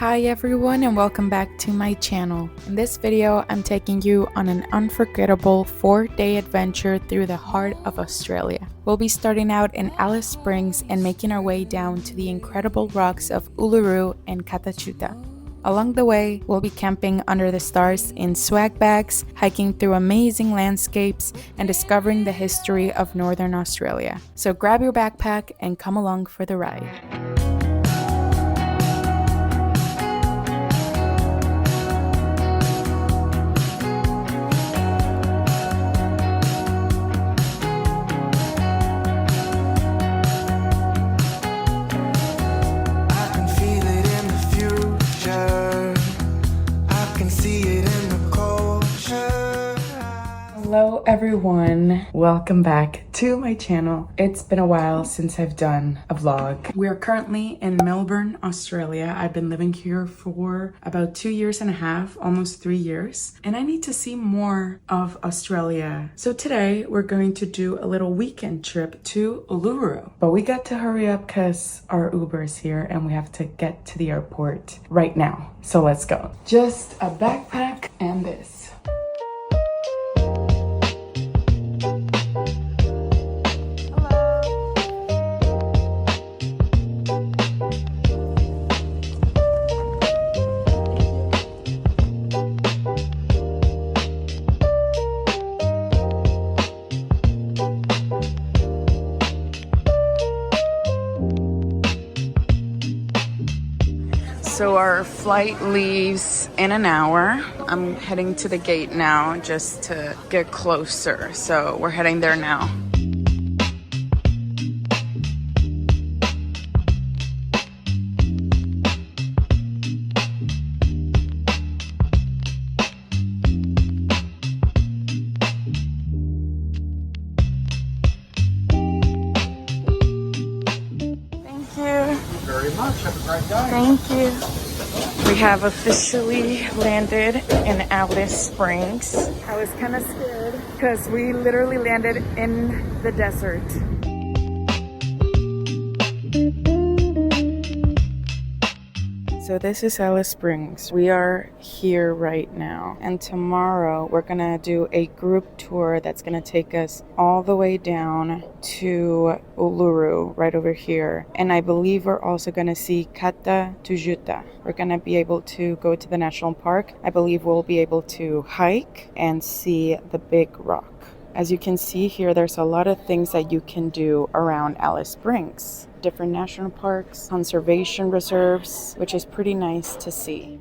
Hi everyone and welcome back to my channel. In this video, I'm taking you on an unforgettable 4-day adventure through the heart of Australia. We'll be starting out in Alice Springs and making our way down to the incredible rocks of Uluru and Kata Tjuta. Along the way, we'll be camping under the stars in swag bags, hiking through amazing landscapes, and discovering the history of Northern Australia. So grab your backpack and come along for the ride. Hello everyone, welcome back to my channel. It's been a while since I've done a vlog. We're currently in Melbourne, Australia. I've been living here for about 2.5 years, almost 3 years, and I need to see more of Australia. So today we're going to do a little weekend trip to Uluru. But we got to hurry up because our Uber is here and we have to get to the airport right now. So let's go. Just a backpack and this. So our flight leaves in an hour. I'm heading to the gate now just to get closer. So we're heading there now. Very much. Have a great day. Thank you. We have officially landed in Alice Springs. I was kind of scared because we literally landed in the desert. So this is Alice Springs. We are here right now, and tomorrow we're gonna do a group tour that's gonna take us all the way down to Uluru right over here, and I believe we're also gonna see Kata Tjuta. We're gonna be able to go to the national park. I believe we'll be able to hike and see the big rock. As you can see here, there's a lot of things that you can do around Alice Springs. Different national parks, conservation reserves, which is pretty nice to see.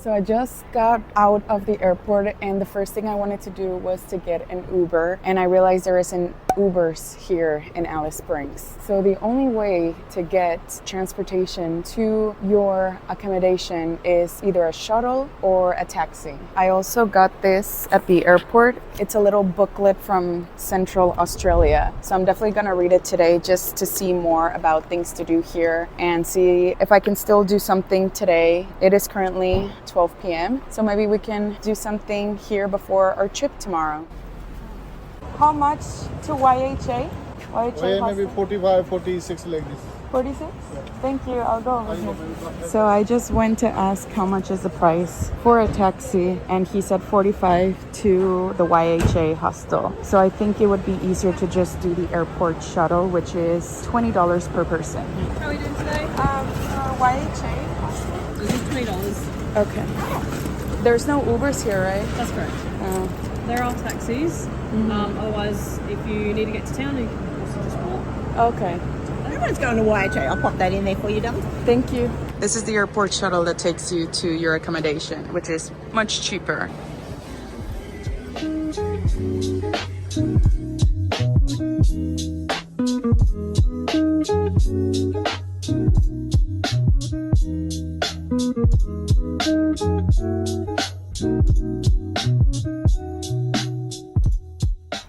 So I just got out of the airport and the first thing I wanted to do was to get an Uber, and I realized there isn't Ubers here in Alice Springs. So the only way to get transportation to your accommodation is either a shuttle or a taxi. I also got this at the airport. It's a little booklet from Central Australia. So I'm definitely gonna read it today just to see more about things to do here and see if I can still do something today. It is currently 12 p.m. So maybe we can do something here before our trip tomorrow. How much to YHA? YHA maybe 45, 46 like this. 46? Yeah. Thank you, I'll go over here. So I just went to ask how much is the price for a taxi, and he said 45 to the YHA hostel. So I think it would be easier to just do the airport shuttle, which is $20 per person. How are we doing today? YHA hostel? This is $20. Okay. There's no Ubers here, right? That's correct. There are taxis. Otherwise, if you need to get to town, you can also just walk. Okay. Everyone's going to YHA. I'll pop that in there for you, darling. Thank you. This is the airport shuttle that takes you to your accommodation, which is much cheaper.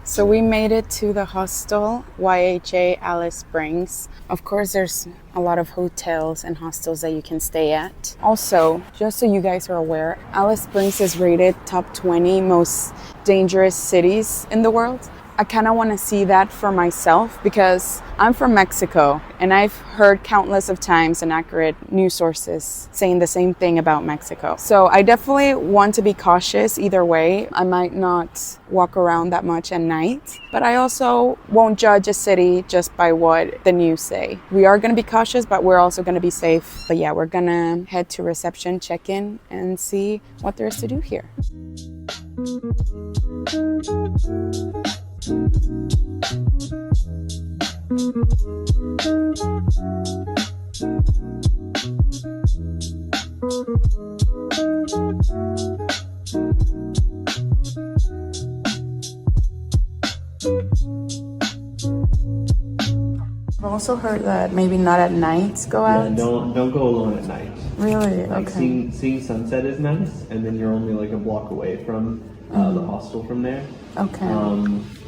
So we made it to the hostel, YHA Alice Springs. Of course, there's a lot of hotels and hostels that you can stay at. Also, just so you guys are aware, Alice Springs is rated top 20 most dangerous cities in the world. I kind of want to see that for myself because I'm from Mexico and I've heard countless of times inaccurate news sources saying the same thing about Mexico. So I definitely want to be cautious either way. I might not walk around that much at night, but I also won't judge a city just by what the news say. We are going to be cautious, but we're also going to be safe. But yeah, we're going to head to reception, check in, and see what there is to do here. I've also heard that maybe not at night go out. Yeah, don't go alone at night. Really? Like Okay. seeing sunset is nice, and then you're only like a block away from the hostel from there. Okay.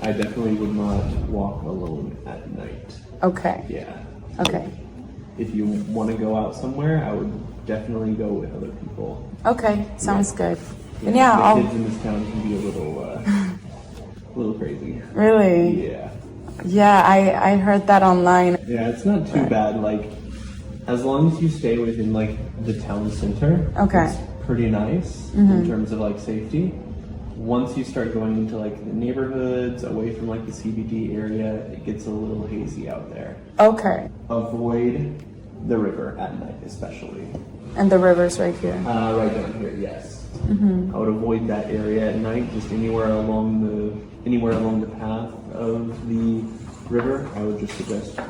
I definitely would not walk alone at night. Okay. Yeah. Okay. If you want to go out somewhere, I would definitely go with other people. Okay. Sounds good. And The yeah, kids in this town can be a little crazy. Really? Yeah. Yeah, I heard that online. Yeah, it's not too bad. Like, as long as you stay within like the town center, Okay. it's pretty nice in terms of like safety. Once you start going into like the neighborhoods, away from like the CBD area, it gets a little hazy out there. Okay. Avoid the river at night, especially. And the river's right here. Right down here, yes. I would avoid that area at night. Just anywhere along the path of the river, I would just suggest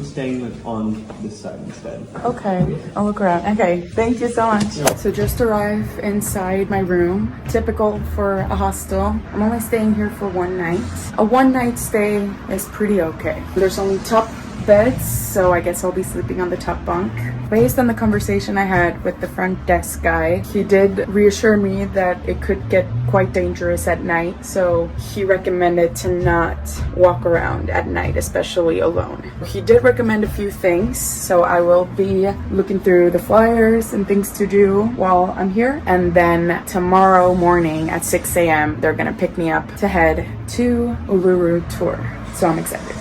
staying on this side instead. Okay, I'll look around. Okay, thank you so much. So just arrived inside my room. Typical for a hostel. I'm only staying here for one night. A one-night stay is pretty okay. There's only top beds, so I guess I'll be sleeping on the top bunk. Based on the conversation I had with the front desk guy, he did reassure me that it could get quite dangerous at night, so he recommended to not walk around at night, especially alone. He did recommend a few things, so I will be looking through the flyers and things to do while I'm here, and then tomorrow morning at 6 a.m. they're gonna pick me up to head to Uluru tour, so I'm excited.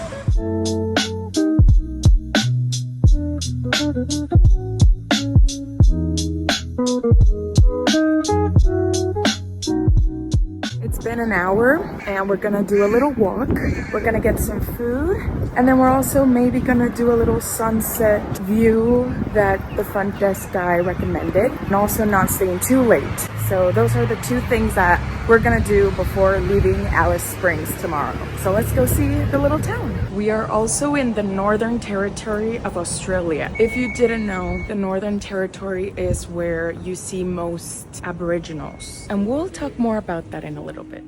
It's been an hour and we're gonna do a little walk. We're gonna get some food and then we're also maybe gonna do a little sunset view that the front desk guy recommended, and also not staying too late. So those are the two things that we're gonna do before leaving Alice Springs tomorrow. So let's go see the little town. We are also in the Northern Territory of Australia. If you didn't know, the Northern Territory is where you see most Aboriginals. And we'll talk more about that in a little bit.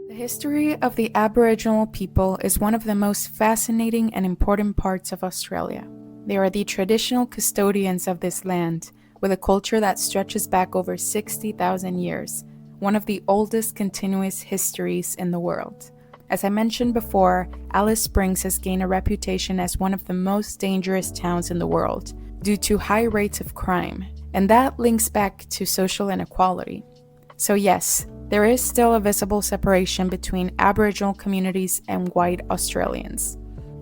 The history of the Aboriginal people is one of the most fascinating and important parts of Australia. They are the traditional custodians of this land, with a culture that stretches back over 60,000 years, one of the oldest continuous histories in the world. As I mentioned before, Alice Springs has gained a reputation as one of the most dangerous towns in the world due to high rates of crime, and that links back to social inequality. So yes, there is still a visible separation between Aboriginal communities and white Australians,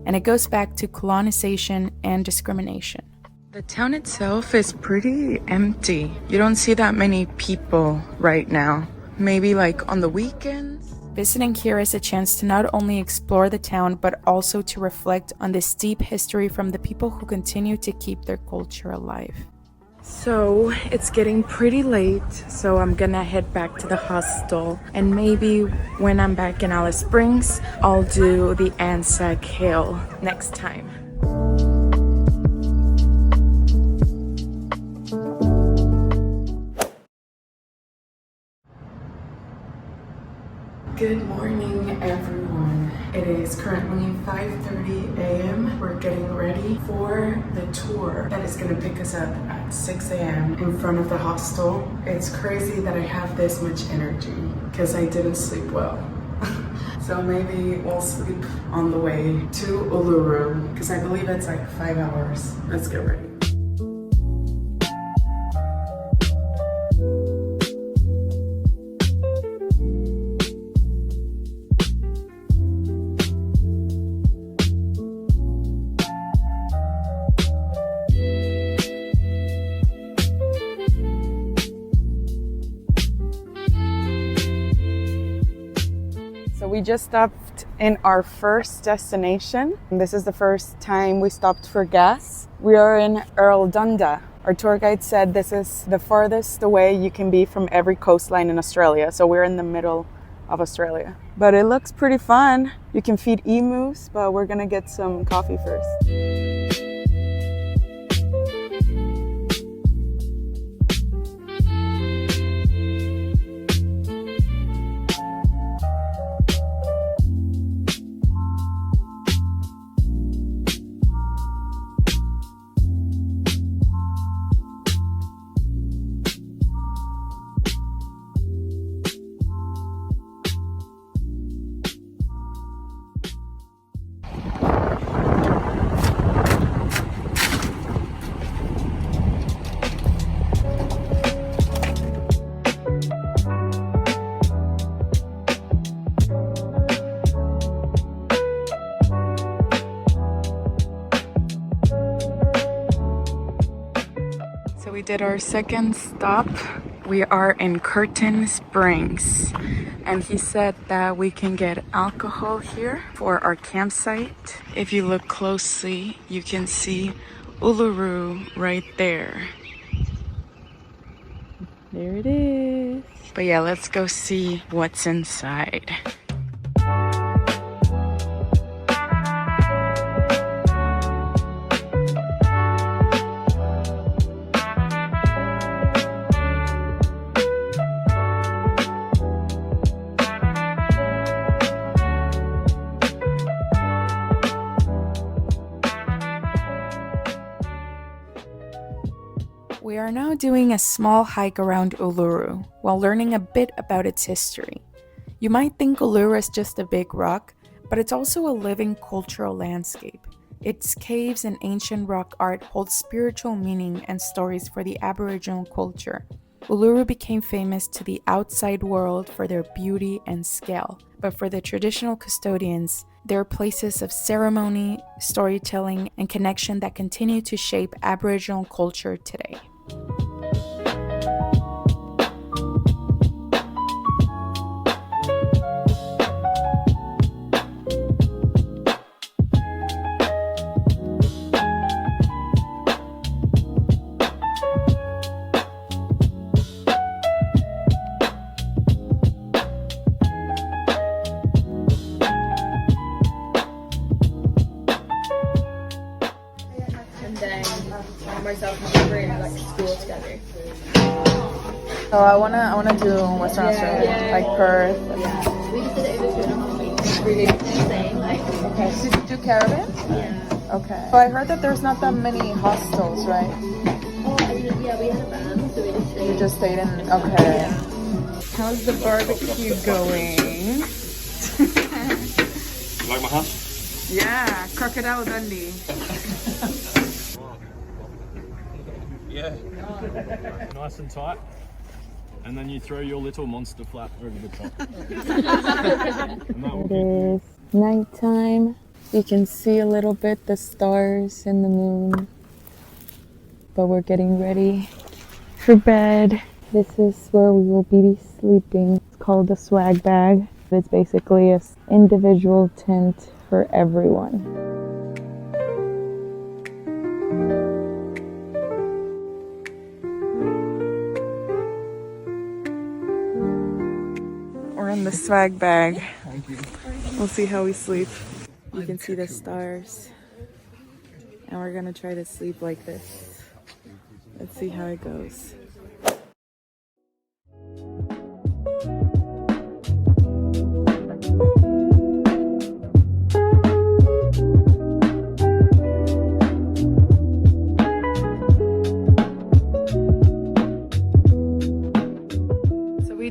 and it goes back to colonization and discrimination. The town itself is pretty empty. You don't see that many people right now. Maybe like on the weekends. Visiting here is a chance to not only explore the town, but also to reflect on this deep history from the people who continue to keep their culture alive. So it's getting pretty late, so I'm gonna head back to the hostel, and maybe when I'm back in Alice Springs, I'll do the Anzac Hill next time. Good morning, everyone. It is currently 5:30 a.m. We're getting ready for the tour that is going to pick us up at 6 a.m. in front of the hostel. It's crazy that I have this much energy because I didn't sleep well. So maybe we'll sleep on the way to Uluru because I believe it's like 5 hours. Let's get ready. we just stopped in our first destination. This is the first time we stopped for gas. We are in Erldunda. Our tour guide said this is the farthest away you can be from every coastline in Australia. So we're in the middle of Australia. But it looks pretty fun. You can feed emus, but we're gonna get some coffee first. We did our second stop. We are in Curtin Springs, and he said that we can get alcohol here for our campsite. If you look closely, you can see Uluru right there. There it is. But yeah, let's go see what's inside. We are now doing a small hike around Uluru while learning a bit about its history. You might think Uluru is just a big rock, but it's also a living cultural landscape. Its caves and ancient rock art hold spiritual meaning and stories for the Aboriginal culture. Uluru became famous to the outside world for their beauty and scale, but for the traditional custodians, they are places of ceremony, storytelling, and connection that continue to shape Aboriginal culture today. So I wanna do Western Australia, like Perth. We just did it over 2.5 weeks. Really insane. Okay, so did you do caravans? Yeah. Okay. So I heard that there's not that many hostels, right? Oh, yeah, we had a van, so we just stayed. You just stayed in. Okay. How's the barbecue going? You like my hat? Yeah, Crocodile Dundee. Yeah. Nice and tight. And then you throw your little monster flap over the top. And that will It is nighttime. You can see a little bit the stars and the moon. But we're getting ready for bed. This is where we will be sleeping. It's called a swag bag. It's basically an individual tent for everyone. We're in the swag bag. We'll see how we sleep. You can see the stars. And we're gonna try to sleep like this. Let's see how it goes.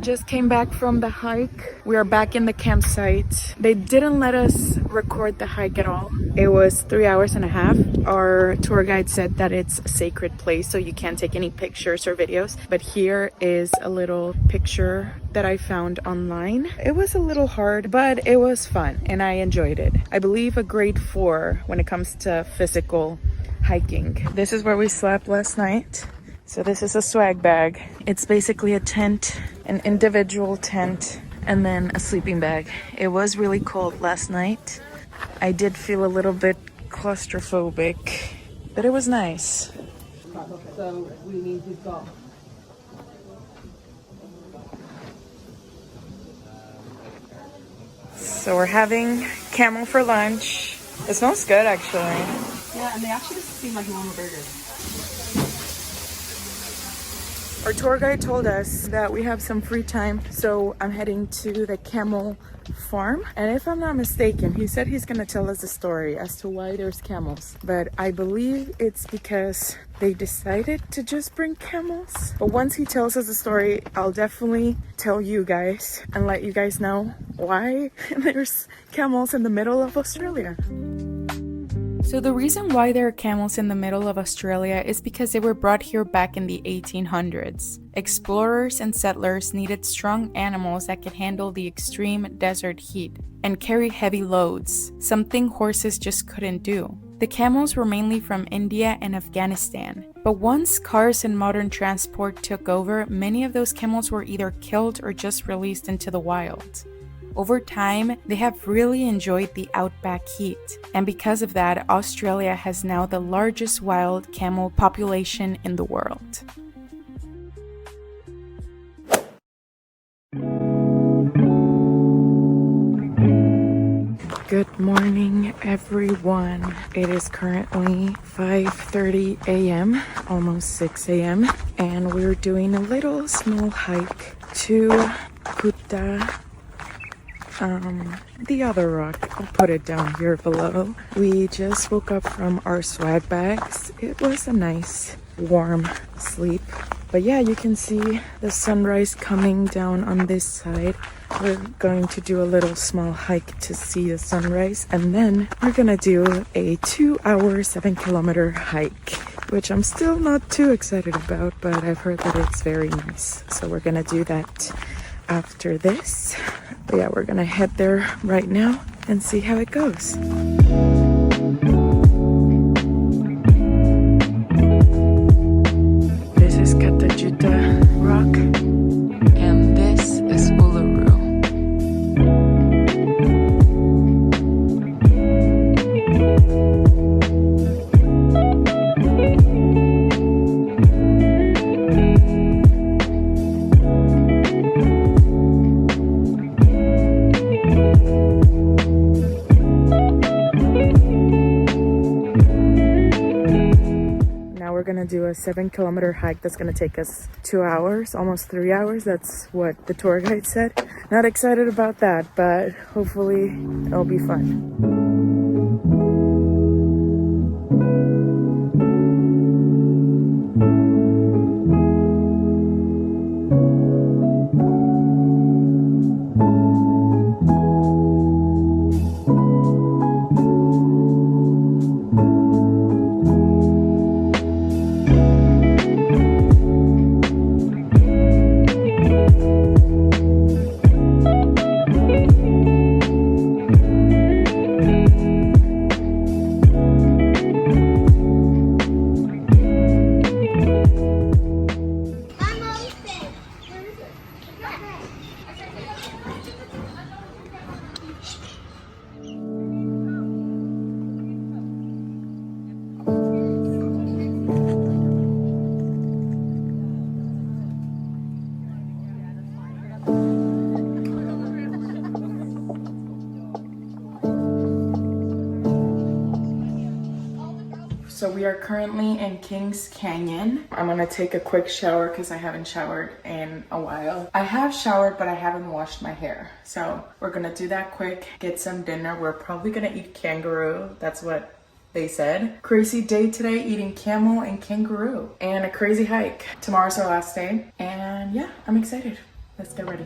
Just came back from the hike. We are back in the campsite. They didn't let us record the hike at all. It was 3 hours and a half. Our tour guide said that it's a sacred place, so you can't take any pictures or videos. But here is a little picture that I found online. It was a little hard, but it was fun and I enjoyed it. I believe a grade 4 when it comes to physical hiking. This is where we slept last night. So this is a swag bag. It's basically a tent, an individual tent and then a sleeping bag. It was really cold last night. I did feel a little bit claustrophobic, but it was nice. So we need to go. So we're having camel for lunch. It smells good, actually. Yeah, and they actually seem like normal burgers. Our tour guide told us that we have some free time, so I'm heading to the camel farm. And if I'm not mistaken, he said he's gonna tell us a story as to why there's camels. But I believe it's because they decided to just bring camels. But once he tells us the story, I'll definitely tell you guys and let you guys know why there's camels in the middle of Australia. So the reason why there are camels in the middle of Australia is because they were brought here back in the 1800s. Explorers and settlers needed strong animals that could handle the extreme desert heat and carry heavy loads, something horses just couldn't do. The camels were mainly from India and Afghanistan, but once cars and modern transport took over, many of those camels were either killed or just released into the wild. Over time, they have really enjoyed the outback heat, and because of that, Australia has now the largest wild camel population in the world. Good morning, everyone. It is currently 5:30 a.m., almost 6 a.m., and we're doing a little small hike to Kata. The other rock, I'll put it down here below. We just woke up from our swag bags. It was a nice warm sleep. But yeah, you can see the sunrise coming down on this side. We're going to do a little small hike to see the sunrise, and then we're gonna do a 2-hour, 7-kilometer hike, which I'm still not too excited about, but I've heard that it's very nice. So we're gonna do that after this. But yeah, we're gonna head there right now and see how it goes. This is Kata Tjuta rock, and this is Uluru. We're gonna do a 7-kilometer hike that's gonna take us 2 hours, almost 3 hours. That's what the tour guide said. Not excited about that, but hopefully it'll be fun. So we are currently in Kings Canyon. I'm gonna take a quick shower because I haven't showered in a while. I have showered, but I haven't washed my hair. So we're gonna do that quick, get some dinner. We're probably gonna eat kangaroo. That's what they said. Crazy day today, eating camel and kangaroo. And a crazy hike. Tomorrow's our last day. And yeah, I'm excited. Let's get ready.